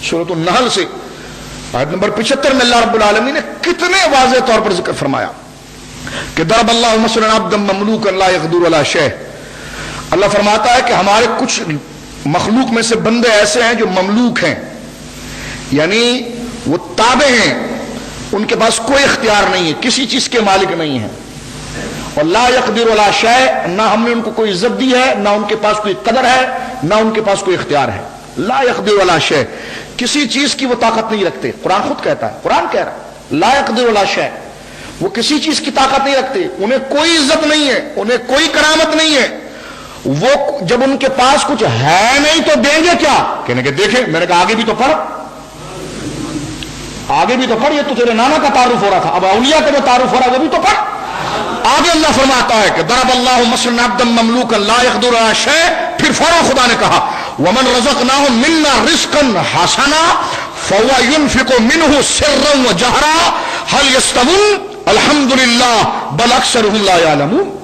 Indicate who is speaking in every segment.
Speaker 1: سورۃ النحل سے آیت نمبر 75 میں اللہ رب العالمین نے کتنے واضح طور پر ذکر فرمایا کہ ضرب اللہ مثلا عبدا مملوکا لا يقدر على شيء. اللہ فرماتا ہے کہ ہمارے کچھ مخلوق میں سے بندے ایسے ہیں جو مملوک ہیں، یعنی وہ تابع ہیں، ان کے پاس کوئی اختیار نہیں ہے، کسی چیز کے مالک نہیں ہیں. اور لا يقدر على شيء، نہ ہم نے ان کو کوئی عزت دی ہے، نہ ان کے پاس کوئی قدر ہے، نہ ان کے پاس کوئی اختیار ہے. لا يقدر على شيء، کسی چیز کی وہ طاقت نہیں رکھتے. قرآن خود کہتا ہے، قرآن کہہ رہا ہے لا يقدر على شيء، وہ کسی چیز کی طاقت نہیں رکھتے، انہیں کوئی عزت نہیں ہے، انہیں کوئی کرامت نہیں ہے. وہ جب ان کے پاس کچھ ہے نہیں تو دیں گے کیا؟ کہنے کہ دیکھیں، میں نے کہا آگے بھی تو پڑھ، آگے بھی تو پڑھ، یہ تو تیرے نانا کا تعارف ہو رہا تھا، اب اولیاء کا جو تعارف ہو رہا ہے وہ بھی تو پڑھ. آگے اللہ فرماتا ہے کہ ضرب اللہ مثلا عبدا مملوکا لا يقدر على شيء، پھر فوراً خدا نے کہا ومن رزقناه منا رزقا حسنا فهو ينفق منه سرا وجهرا هل يستوون الحمد للہ بل اکثرهم لا يعلمون.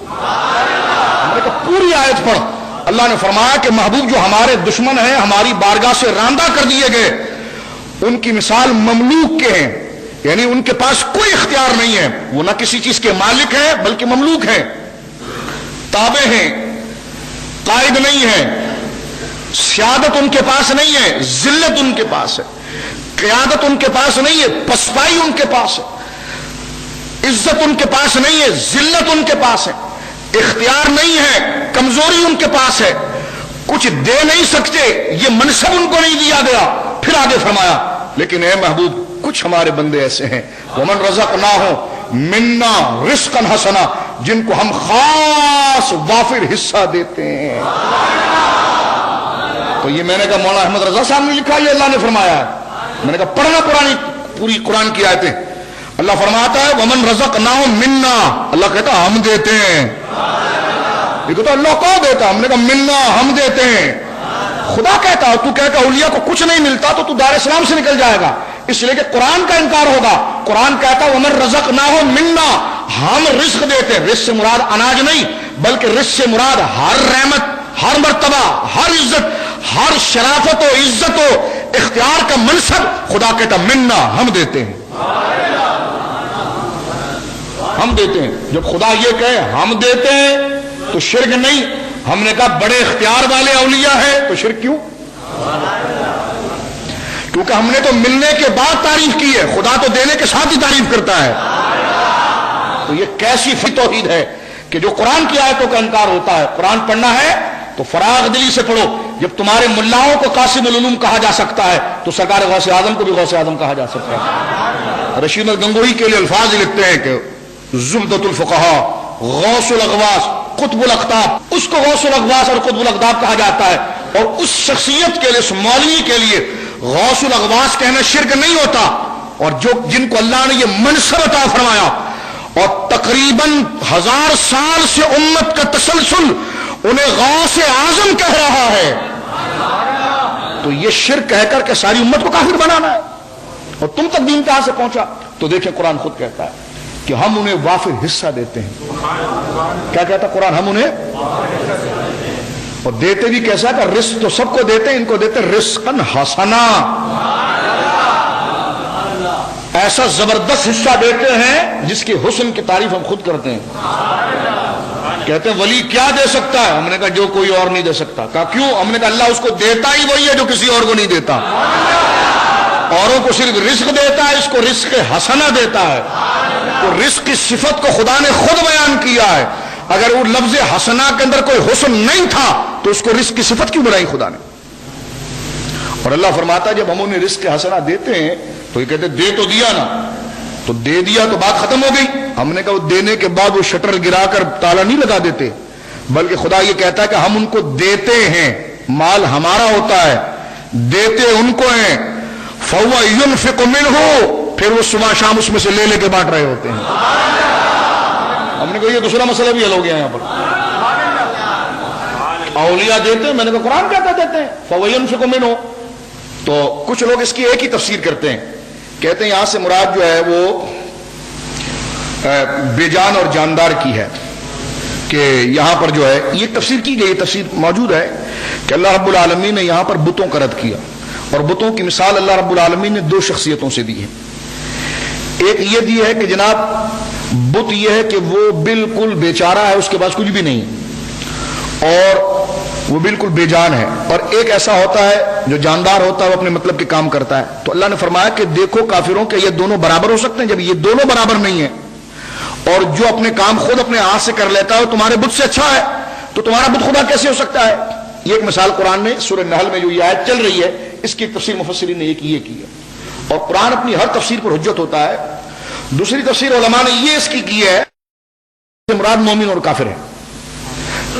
Speaker 1: پوری آیت پڑھ. اللہ نے فرمایا کہ محبوب جو ہمارے دشمن ہیں، ہماری بارگاہ سے راندہ کر دیے گئے، ان کی مثال مملوک کے ہیں، یعنی ان کے پاس کوئی اختیار نہیں ہے، وہ نہ کسی چیز کے مالک ہیں بلکہ مملوک ہیں، تابع ہیں، قائد نہیں ہیں، سیادت ان کے پاس نہیں ہے، ذلت ان کے پاس ہے، قیادت ان کے پاس نہیں ہے، پسپائی ان کے پاس ہے، عزت ان کے پاس نہیں ہے، ذلت ان کے پاس ہے، اختیار نہیں ہے، کمزوری ان کے پاس ہے، کچھ دے نہیں سکتے، یہ منصب ان کو نہیں دیا گیا. پھر آگے فرمایا لیکن اے محبوب کچھ ہمارے بندے ایسے ہیں ومن رزقناہم منا رزقا حسنا، جن کو ہم خاص وافر حصہ دیتے ہیں. تو یہ میں نے کہا مولانا احمد رضا صاحب نے لکھا، یہ اللہ نے فرمایا ہے. میں نے کہا پڑھنا پوری قرآن کی آیتیں. اللہ فرماتا ہے ومن رزقناہم منا، اللہ کہتا ہم دیتے ہیں. یہ کہتا اللہ کون دیتا؟ ہم نے کہا منا، ہم دیتے ہیں. خدا کہتا ہے تو کہتا اولیاء کو کچھ نہیں ملتا تو دار اسلام سے نکل جائے گا، اس لیے کہ قرآن کا انکار ہوگا. قرآن کہتا ہے ومن رزقناہم منا، ہم رزق دیتے ہیں. رزق سے مراد اناج نہیں بلکہ رزق سے مراد ہر رحمت، ہر مرتبہ، ہر عزت، ہر شرافت و عزت و اختیار کا منصب خدا کہتا منا، ہم دیتے ہیں، ہم دیتے ہیں. جب خدا یہ کہے ہم دیتے ہیں تو شرک نہیں. ہم نے کہا بڑے اختیار والے اولیاء ہیں تو شرک کیوں؟ کیونکہ ہم نے تو ملنے کے بعد تعریف کی ہے، خدا تو دینے کے ساتھ ہی تعریف کرتا ہے. تو یہ کیسی توحید ہے کہ جو قرآن کی آیتوں کا انکار ہوتا ہے. قرآن پڑھنا ہے تو فراغ دلی سے پڑھو. جب تمہارے ملاؤں کو قاسم العلوم کہا جا سکتا ہے تو سرکار غوث اعظم کو بھی غوث اعظم کہا جا سکتا ہے. رشید گنگوہی کے لیے الفاظ لکھتے ہیں کہ زبدۃ الفقہاء، غوث الاغواث، قطب الاقطاب، اس کو غوث الاغواث اور قطب الاقطاب کہا جاتا ہے. اور اس شخصیت کے لیے، اس مولوی کے لیے غوث الاغواث کہنا شرک نہیں ہوتا. اور جن کو اللہ نے یہ منصب عطا فرمایا اور تقریباً 1000 سال سے امت کا تسلسل انہیں غوث اعظم کہہ رہا ہے، تو یہ شرک کہہ کر کے ساری امت کو کافر بنانا ہے. اور تم تک دین کہاں سے پہنچا؟ تو دیکھیں قرآن خود کہتا ہے کہ ہم انہیں وافر حصہ دیتے ہیں. کیا کہتا قرآن؟ ہم انہیں اور دیتے بھی کیسا کہ رزق تو سب کو دیتے ہیں، ان کو دیتے رزقا حسنا، ایسا زبردست حصہ دیتے ہیں جس کی حسن کی تعریف ہم خود کرتے ہیں. کہتے ہیں ولی کیا دے سکتا ہے؟ ہم نے کہا جو کوئی اور نہیں دے سکتا. کہا کیوں؟ ہم نے کہا اللہ اس کو دیتا ہی وہی ہے جو کسی اور کو نہیں دیتا. اوروں کو صرف رزق دیتا ہے، اس کو رزق حسنہ دیتا ہے. تو رزق کی صفت کو خدا نے خود بیان کیا ہے. اگر وہ لفظ حسنہ کے اندر کوئی حسن نہیں تھا تو اس کو رزق کی صفت کیوں بنائی خدا نے؟ اور اللہ فرماتا ہے جب ہم انہیں رزق حسنہ دیتے ہیں تو یہ کہتے دے تو دیا نا، تو دے دیا تو بات ختم ہو گئی. ہم نے کہا وہ دینے کے بعد وہ شٹر گرا کر تالا نہیں لگا دیتے، بلکہ خدا یہ کہتا ہے کہ ہم ان کو دیتے ہیں، مال ہمارا ہوتا ہے، دیتے ان کو ہیں. فَهُوَ يُنْفِقُ مِنْهُ، پھر وہ صبح شام اس میں سے لے کے بانٹ رہے ہوتے ہیں. ہم نے کہا یہ دوسرا مسئلہ بھی حل ہو گیا یہاں پر. اولیاء دیتے ہیں، میں نے کہا قرآن کہتا دیتے ہیں فَهُوَ يُنْفِقُ مِنْهُ. تو کچھ لوگ اس کی ایک ہی تفسیر کرتے ہیں، کہتے ہیں یہاں سے مراد جو ہے وہ بے جان اور جاندار کی ہے، کہ یہاں پر جو ہے یہ تفسیر کی گئی، تفسیر موجود ہے کہ اللہ رب العالمین نے یہاں پر بتوں کا رد کیا اور بتوں کی مثال اللہ رب العالمین نے دو شخصیتوں سے دی ہے. ایک یہ دی ہے کہ جناب بت یہ ہے کہ وہ بالکل بیچارہ ہے, اس کے پاس کچھ بھی نہیں اور وہ بالکل بے جان ہے, اور ایک ایسا ہوتا ہے جو جاندار ہوتا ہے, وہ اپنے مطلب کے کام کرتا ہے. تو اللہ نے فرمایا کہ دیکھو کافروں کے یہ دونوں برابر ہو سکتے ہیں. جب یہ دونوں برابر نہیں ہیں اور جو اپنے کام خود اپنے ہاتھ سے کر لیتا ہے تمہارے بت سے اچھا ہے, تو تمہارا بت خدا کیسے ہو سکتا ہے؟ یہ ایک مثال قرآن نے سورہ نحل میں جو یہ آیت چل رہی ہے اس کی تفسیر مفسرین نے یہ کی ہے, اور قرآن اپنی ہر تفسیر پر حجت ہوتا ہے. دوسری تفسیر علماء نے یہ اس کی ہے کہ مراد مومن اور کافر ہے.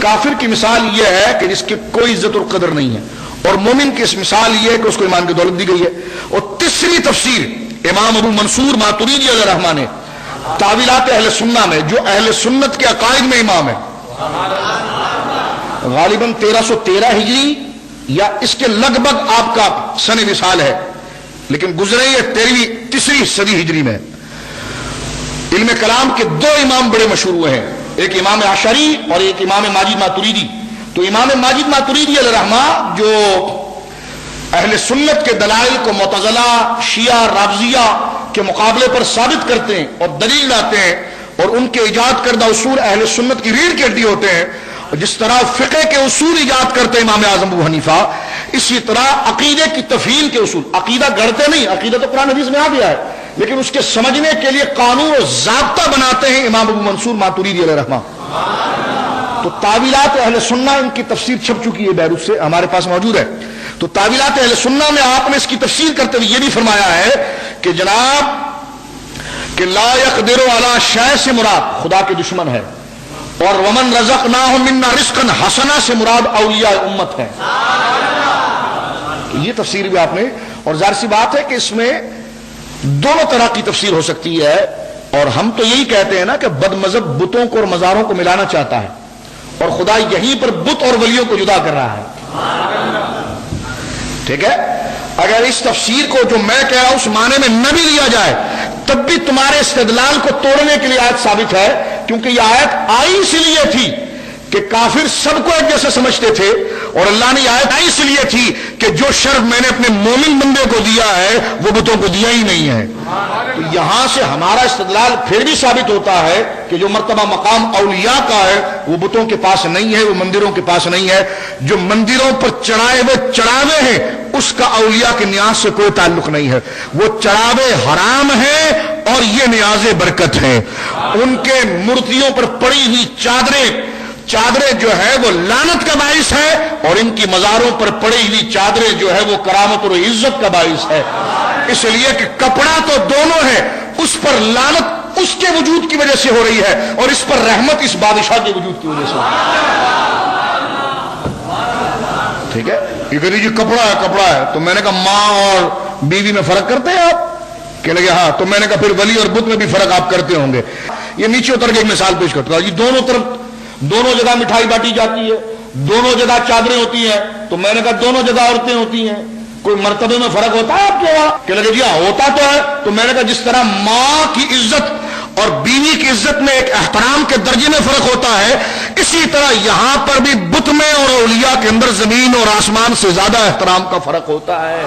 Speaker 1: کافر کی مثال یہ ہے کہ جس کی کوئی عزت اور قدر نہیں ہے, اور مومن کی اس مثال یہ ہے کہ اس کو ایمان کی دولت دی گئی ہے. اور تیسری تفسیر امام ابو منصور ماتریدی علیہ الرحمٰ نے تعویلات اہل سنہ میں, جو اہل سنت کے عقائد میں امام ہے, غالباً 1313 ہجری یا اس کے لگ بھگ آپ کا سن وصال ہے, لیکن گزرے یہ تیسری صدی ہجری میں. علم کلام کے دو امام بڑے مشہور ہوئے ہیں, ایک امام اشعری اور ایک امام ماجد ماتریدی. تو امام ماجد ماتریدی علیہ الرحمٰ جو اہل سنت کے دلائل کو معتزلہ, شیعہ, رافضیہ کے مقابلے پر ثابت کرتے ہیں اور دلیل لاتے ہیں, اور ان کے ایجاد کردہ اصول اہل سنت کی ریڑھ کی ہڈی ہوتے ہیں. اور جس طرح فقہ کے اصول ایجاد کرتے ہیں امام اعظم ابو حنیفہ, اسی طرح عقیدے کی تفہیم کے اصول, عقیدہ گڑھتے نہیں, عقیدہ تو قرآن حدیث میں آ گیا ہے, لیکن اس کے سمجھنے کے لیے قانون و ضابطہ بناتے ہیں امام ابو منصور ماتریدی علیہ الرحمٰ. تو تعویلات اہل سنہ ان کی تفسیر چھپ چکی ہے بیروت سے, ہمارے پاس موجود ہے. تو تعویلات اہل سنہ میں آپ نے اس کی تفسیر کرتے ہوئے یہ بھی فرمایا ہے کہ جناب کہ لا یقدر علی شیء سے مراد خدا کے دشمن ہے, اور ومن رزقناہ منا رزقا حسنا سے مراد اولیاء امت ہے. یہ تفسیر بھی آپ نے, اور ظاہر سی بات ہے کہ اس میں دونوں طرح کی تفسیر ہو سکتی ہے, اور ہم تو یہی کہتے ہیں نا کہ بد مذہب بتوں کو اور مزاروں کو ملانا چاہتا ہے, اور خدا یہیں پر بت اور ولیوں کو جدا کر رہا ہے. ٹھیک ہے, اگر اس تفسیر کو جو میں کہہ رہا ہوں اس معنی میں نہ بھی لیا جائے تب بھی تمہارے استدلال کو توڑنے کے لیے آیت ثابت ہے, کیونکہ یہ آیت آئی اس لیے تھی کہ کافر سب کو ایک جیسے سمجھتے تھے, اور اللہ نے یہ آیت آئی اس لیے تھی کہ جو شرف میں نے اپنے مومن بندے کو دیا ہے وہ بتوں کو دیا ہی نہیں ہے. تو یہاں سے ہمارا استدلال پھر بھی ثابت ہوتا ہے کہ جو مرتبہ مقام اولیاء کا ہے وہ بتوں کے پاس نہیں ہے, وہ مندروں کے پاس نہیں ہے. جو مندروں پر چڑھائے ہوئے چڑھاوے ہیں اس کا اولیاء کے نیاز سے کوئی تعلق نہیں ہے, وہ چڑھاوے حرام ہیں اور یہ نیاز برکت ہیں. ان کے مورتیوں پر پڑی ہوئی چادریں جو ہے وہ لعنت کا باعث ہے, اور ان کی مزاروں پر پڑی ہوئی چادریں جو ہے وہ کرامت اور عزت کا باعث ہے. اس لیے کہ کپڑا تو دونوں ہے, اس پر لعنت اس کے وجود کی وجہ سے ہو رہی ہے اور اس پر رحمت اس بادشاہ کے وجود کی وجہ سے ہو رہی ہے. ٹھیک ہے, یہ کہہ دیجیے کپڑا ہے, تو میں نے کہا ماں اور بیوی میں فرق کرتے ہیں آپ؟ کہ لگے ہاں, تو میں نے کہا پھر ولی اور بت میں بھی فرق آپ کرتے ہوں گے. یہ نیچے اتر کے ایک مثال پیش کرتا ہوں, یہ دونوں طرف دونوں جگہ مٹھائی بانٹی جاتی ہے, دونوں جگہ چادریں ہوتی ہیں, تو میں نے کہا دونوں جگہ عورتیں ہوتی ہیں, کوئی مرتبے میں فرق ہوتا ہے آپ کے وہاں؟ کہ لگے جی ہاں ہوتا تو ہے. تو میں نے کہا جس طرح ماں کی عزت اور بیوی کی عزت میں ایک احترام کے درجے میں فرق ہوتا ہے, اسی طرح یہاں پر بھی بت میں اور اولیاء کے اندر زمین اور آسمان سے زیادہ احترام کا فرق ہوتا ہے.